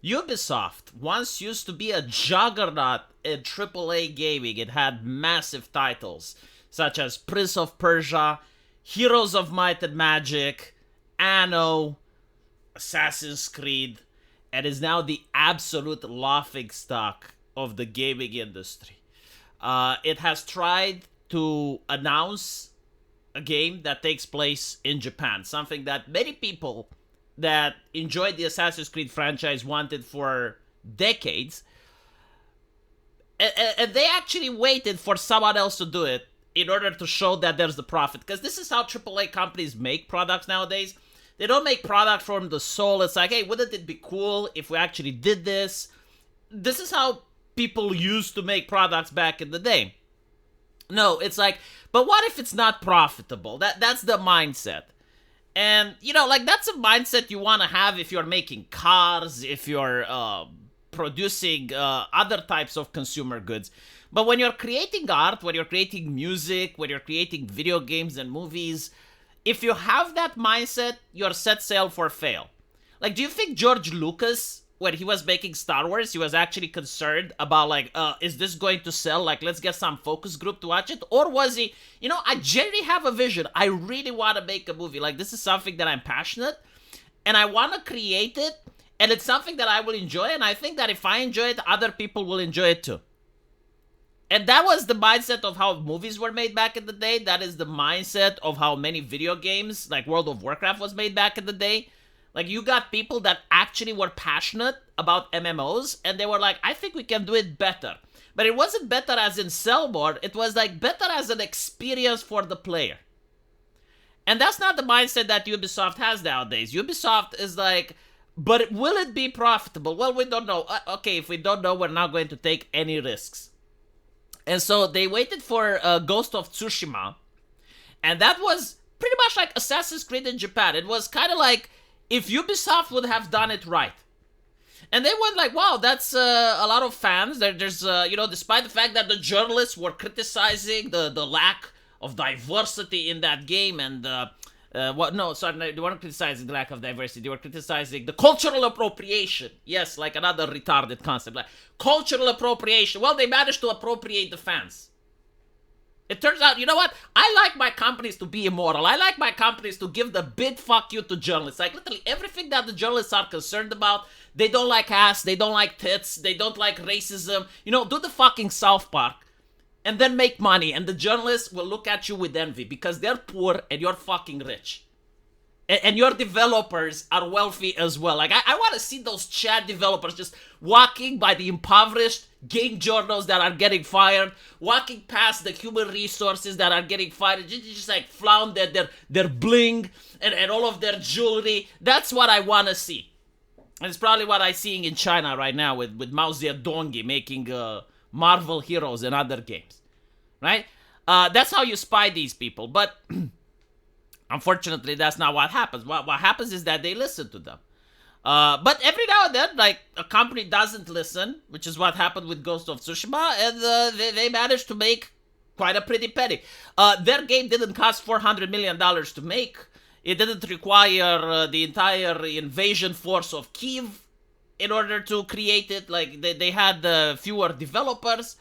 Ubisoft once used to be a juggernaut in AAA gaming. It had massive titles such as Prince of Persia, Heroes of Might and Magic, Anno, Assassin's Creed, and is now the absolute laughing stock of the gaming industry. It has tried to announce a game that takes place in Japan, something that many people that enjoyed the Assassin's Creed franchise wanted for decades. And they actually waited for someone else to do it in order to show that there's the profit. Because this is how AAA companies make products nowadays. They don't make product from the soul. It's like, hey, wouldn't it be cool if we actually did this? This is how people used to make products back in the day. No, it's like, but what if it's not profitable? That's the mindset. And, like, that's a mindset you want to have if you're making cars, if you're producing other types of consumer goods. But when you're creating art, when you're creating music, when you're creating video games and movies, if you have that mindset, you're set sail for fail. Like, do you think George Lucas, when he was making Star Wars, he was actually concerned about, like, is this going to sell? Like, let's get some focus group to watch it? Or was he, I generally have a vision. I really want to make a movie. Like, this is something that I'm passionate, and I want to create it, and it's something that I will enjoy, and I think that if I enjoy it, other people will enjoy it too. And that was the mindset of how movies were made back in the day. That is the mindset of how many video games, like World of Warcraft, was made back in the day. Like, you got people that actually were passionate about MMOs, and they were like, I think we can do it better. But it wasn't better as in sell more, it was like better as an experience for the player. And that's not the mindset that Ubisoft has nowadays. Ubisoft is like, but will it be profitable? Well, we don't know. Okay, if we don't know, we're not going to take any risks. And so they waited for Ghost of Tsushima, and that was pretty much like Assassin's Creed in Japan. It was kind of like if Ubisoft would have done it right. And they went like, wow, that's a lot of fans. There's despite the fact that the journalists were criticizing the lack of diversity in that game and they weren't criticizing the lack of diversity. They were criticizing the cultural appropriation. Yes, like another retarded concept. Like, cultural appropriation. Well, they managed to appropriate the fans. It turns out, you know what? I like my companies to be immoral. I like my companies to give the big fuck you to journalists. Like, literally everything that the journalists are concerned about. They don't like ass. They don't like tits. They don't like racism. Do the fucking South Park. And then make money, and the journalists will look at you with envy because they're poor and you're fucking rich. And your developers are wealthy as well. Like, I want to see those Chad developers just walking by the impoverished game journals that are getting fired, walking past the human resources that are getting fired, just like flounder their bling and all of their jewelry. That's what I want to see. And it's probably what I'm seeing in China right now with Mao Zedong making Marvel heroes and other games, right? That's how you spy these people. But unfortunately, that's not what happens. What happens is that they listen to them. But every now and then, like, a company doesn't listen, which is what happened with Ghost of Tsushima, and they managed to make quite a pretty penny. Their game didn't cost $400 million to make. It didn't require the entire invasion force of Kyiv in order to create it. Like, they had fewer developers,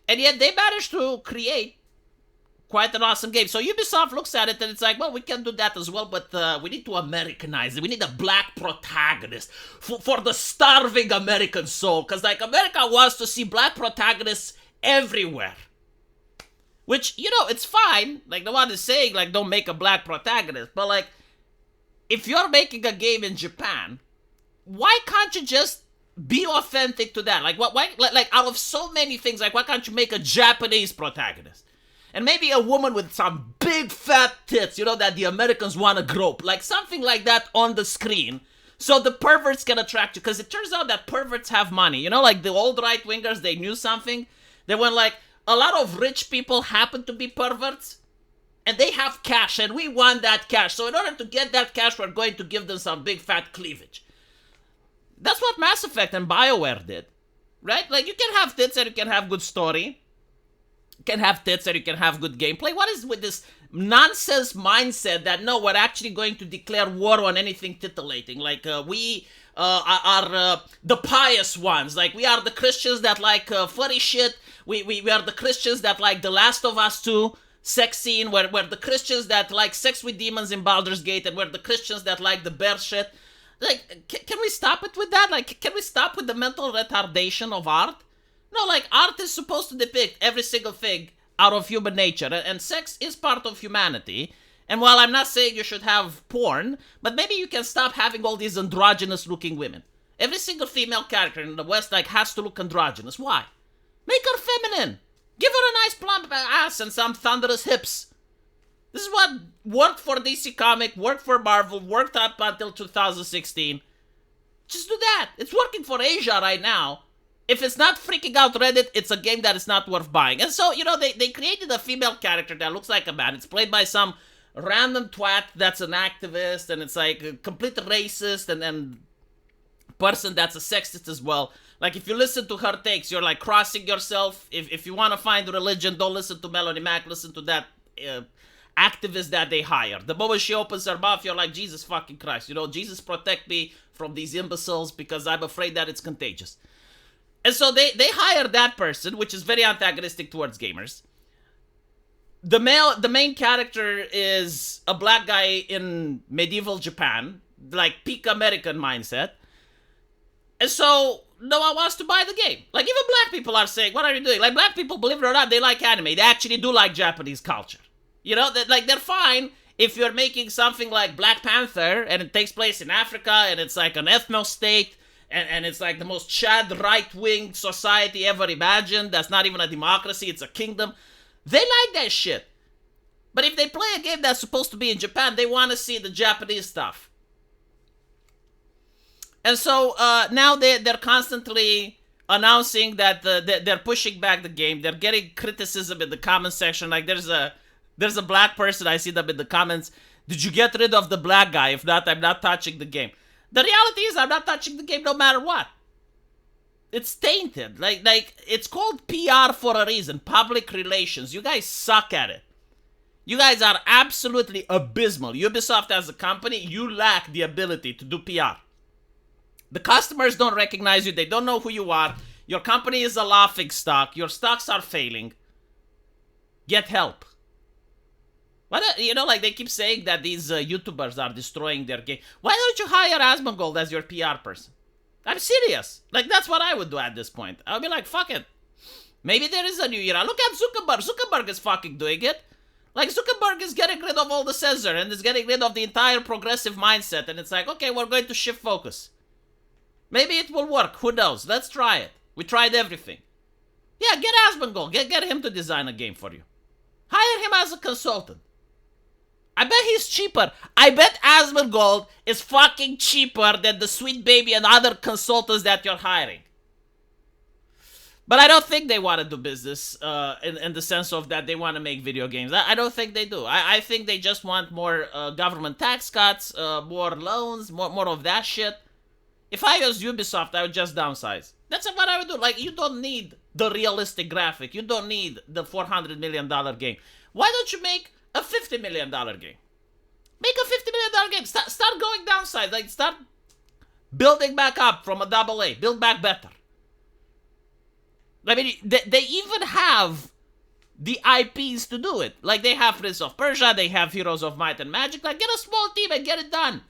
and yet they managed to create quite an awesome game. So Ubisoft looks at it and it's like, well, we can do that as well, but we need to Americanize it. We need a black protagonist for the starving American soul, because, like, America wants to see black protagonists everywhere. Which, it's fine. Like, no one is saying, like, don't make a black protagonist, but, like, if you're making a game in Japan, why can't you just be authentic to that? Like, why, like, out of so many things, like, why can't you make a Japanese protagonist? And maybe a woman with some big fat tits, that the Americans want to grope. Like, something like that on the screen, so the perverts can attract you. Because it turns out that perverts have money. Like the old right-wingers, they knew something. They went like, a lot of rich people happen to be perverts, and they have cash, and we want that cash. So in order to get that cash, we're going to give them some big fat cleavage. That's what Mass Effect and BioWare did, right? Like, you can have tits and you can have good story. You can have tits and you can have good gameplay. What is with this nonsense mindset that, no, we're actually going to declare war on anything titillating? Like, we are the pious ones. Like, we are the Christians that like furry shit. We are the Christians that like The Last of Us 2 sex scene. We're the Christians that like sex with demons in Baldur's Gate, and we're the Christians that like the bear shit. Like, can we stop it with that? Like, can we stop with the mental retardation of art? No, like, art is supposed to depict every single thing out of human nature, and sex is part of humanity. And while I'm not saying you should have porn, but maybe you can stop having all these androgynous looking women. Every single female character in the West, like, has to look androgynous. Why? Make her feminine. Give her a nice plump ass and some thunderous hips. This is what worked for DC Comics, worked for Marvel, worked up until 2016. Just do that. It's working for Asia right now. If it's not freaking out Reddit, it's a game that is not worth buying. And so, they created a female character that looks like a man. It's played by some random twat that's an activist, and it's like a complete racist, and then person that's a sexist as well. Like, if you listen to her takes, you're like crossing yourself. If you want to find religion, don't listen to Melanie Mac, listen to that activist that they hired. The moment she opens her mouth, you're like, Jesus fucking Christ, Jesus protect me from these imbeciles because I'm afraid that it's contagious. And so they hired that person, which is very antagonistic towards gamers. The main character is a black guy in medieval Japan, like peak American mindset. And so no one wants to buy the game. Like, even black people are saying, what are you doing? Like, black people, believe it or not, they like anime. They actually do like Japanese culture. They're fine if you're making something like Black Panther and it takes place in Africa and it's like an ethno-state and it's like the most Chad right-wing society ever imagined. That's not even a democracy, it's a kingdom. They like that shit. But if they play a game that's supposed to be in Japan, they want to see the Japanese stuff. And so now they're constantly announcing that they're pushing back the game. They're getting criticism in the comment section. Like, there's a black person, I see them in the comments. Did you get rid of the black guy? If not, I'm not touching the game. The reality is, I'm not touching the game no matter what. It's tainted. Like it's called PR for a reason. Public relations. You guys suck at it. You guys are absolutely abysmal. Ubisoft as a company, you lack the ability to do PR. The customers don't recognize you. They don't know who you are. Your company is a laughing stock. Your stocks are failing. Get help. Like, they keep saying that these YouTubers are destroying their game. Why don't you hire Asmongold as your PR person? I'm serious. Like, that's what I would do at this point. I'll be like, fuck it. Maybe there is a new era. Look at Zuckerberg. Zuckerberg is fucking doing it. Like, Zuckerberg is getting rid of all the censor and is getting rid of the entire progressive mindset. And it's like, okay, we're going to shift focus. Maybe it will work. Who knows? Let's try it. We tried everything. Yeah, get Asmongold. Get him to design a game for you. Hire him as a consultant. I bet he's cheaper. I bet Asmongold is fucking cheaper than the Sweet Baby and other consultants that you're hiring. But I don't think they want to do business in the sense of that they want to make video games. I don't think they do. I think they just want more government tax cuts, more loans, more of that shit. If I was Ubisoft, I would just downsize. That's what I would do. Like, you don't need the realistic graphic. You don't need the $400 million game. Why don't you make a $50 million game? Make a $50 million game. Start going downside. Like, start building back up from a AA. Build back better. I mean, they even have the IPs to do it. Like, they have Prince of Persia. They have Heroes of Might and Magic. Like, get a small team and get it done.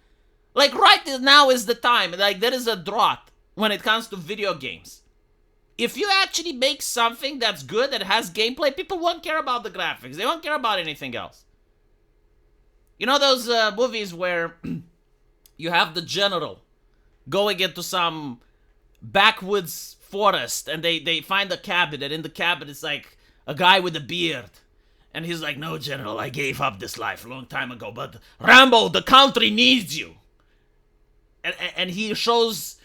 Like, right now is the time. Like, there is a drought when it comes to video games. If you actually make something that's good, that has gameplay, people won't care about the graphics. They won't care about anything else. You know those movies where you have the general going into some backwoods forest and they find a cabin, and in the cabin it's like a guy with a beard. And he's like, no, General, I gave up this life a long time ago, but Rambo, the country needs you. And he shows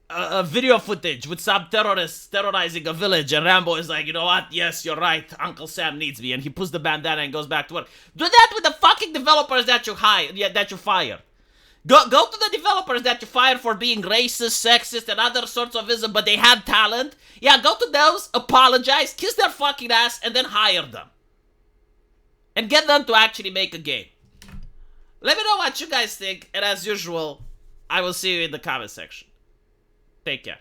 a video footage with some terrorists terrorizing a village, and Rambo is like, you know what? Yes, you're right. Uncle Sam needs me, and he puts the bandana and goes back to work. Do that with the fucking developers that you fired. Go to the developers that you fired for being racist, sexist, and other sorts of ism, but they had talent. Yeah, go to those, apologize, kiss their fucking ass, and then hire them. And get them to actually make a game. Let me know what you guys think, and as usual, I will see you in the comment section. Take care.